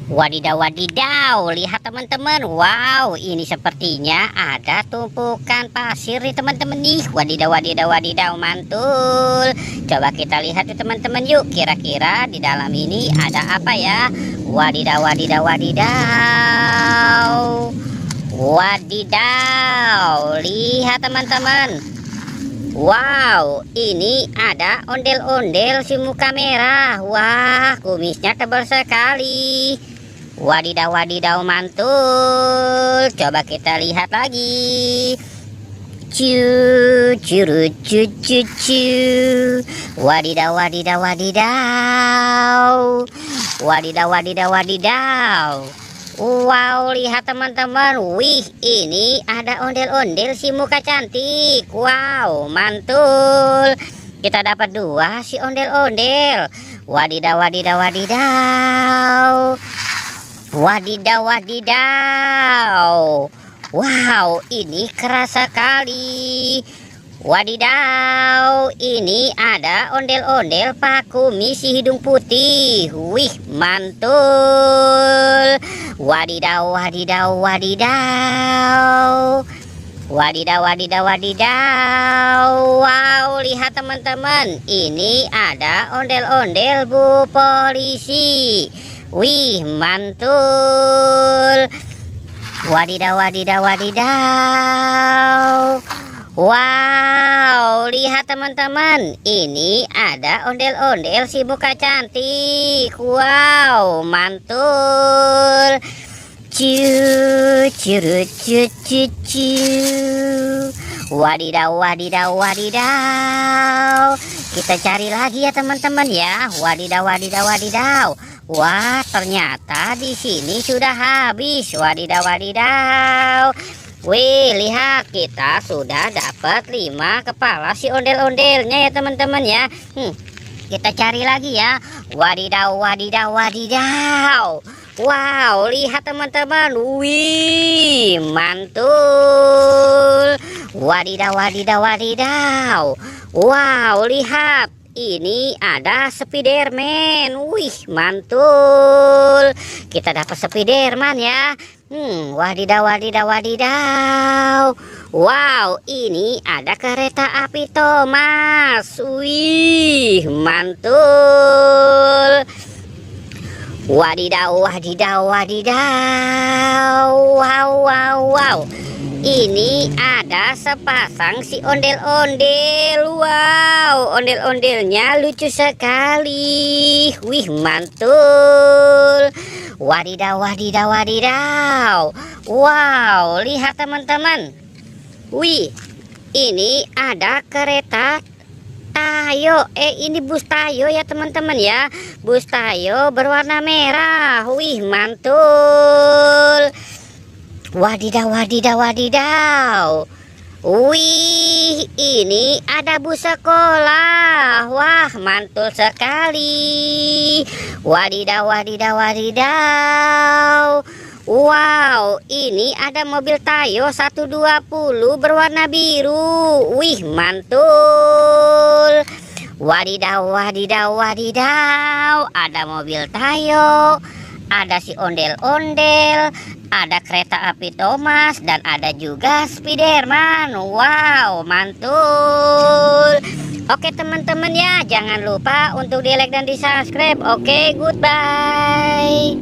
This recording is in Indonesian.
Wadidaw, wadidaw, lihat teman-teman. Wow, ini sepertinya ada tumpukan pasir nih teman-teman nih. Wadidaw, wadidaw, wadidaw, mantul. Coba kita lihat nih teman-teman yuk. Kira-kira di dalam ini ada apa ya? Wadidaw, wadidaw, wadidaw. Wadidaw, lihat teman-teman. Wow, ini ada ondel-ondel si muka merah. Wah, kumisnya tebal sekali. Wadidaw, wadidaw, mantul. Coba kita lihat lagi. Curu, cu, cu, cu. Wadidaw, wadidaw, wadidaw. Wadidaw, wadidaw, wadidaw. Wow, lihat teman-teman. Wih, ini ada ondel-ondel si muka cantik. Wow, mantul. Kita dapat 2 si ondel-ondel. Wadidaw, wadidaw, wadidaw. Wadidaw, wadidaw. Wow, ini keras sekali. Wadidaw, ini ada ondel-ondel pakumi si hidung putih. Wih, mantul. Wadidaw, wadidaw, wadidaw. Wadidaw, wadidaw, wadidaw. Wow, lihat teman-teman. Ini ada ondel-ondel Bu Polisi. Wih, mantul. Wadidaw, wadidaw, wadidaw. Wow, lihat teman-teman. Ini ada ondel-ondel si muka cantik. Wow, mantul. Cu, curu, cu, cu, cu. Wadidaw, wadidaw, wadidaw. Kita cari lagi ya teman-teman ya. Wadidaw, wadidaw, wadidaw. Wah, ternyata di sini sudah habis. Wadidaw, wadidaw. Wih, lihat, kita sudah dapat 5 kepala si ondel-ondelnya ya teman-teman ya. Kita cari lagi ya. Wadidaw, wadidaw, wadidaw. Wow, lihat teman-teman. Wih, mantul. Wadidaw, wadidaw, wadidaw. Wow, lihat. Ini ada Spiderman. Wih, mantul. Kita dapat Spiderman ya. Wadidaw, wadidaw, wadidaw. Wow, ini ada kereta api Thomas. Wih, mantul. Wadidaw, wadidaw, wadidaw. Wow, wow, wow. Ini ada sepasang si ondel-ondel. Wow, ondel-ondelnya lucu sekali. Wih, mantul. Wadidaw, wadidaw, wadidaw. Wow, lihat teman-teman. Wih, ini ada kereta Tayo. Ini bus Tayo ya teman-teman ya. Bus Tayo berwarna merah. Wih, mantul. Wadidaw, wadidaw, wadidaw. Wih, ini ada bus sekolah. Wah, mantul sekali. Wadidaw, wadidaw, wadidaw. Wow, ini ada mobil Tayo 120 berwarna biru. Wih, mantul. Wadidaw, wadidaw, wadidaw. Ada mobil Tayo, ada si ondel-ondel, ada kereta api Thomas, dan ada juga Spiderman. Wow, mantul. Oke teman-teman ya, jangan lupa untuk di like dan di subscribe. Oke, goodbye.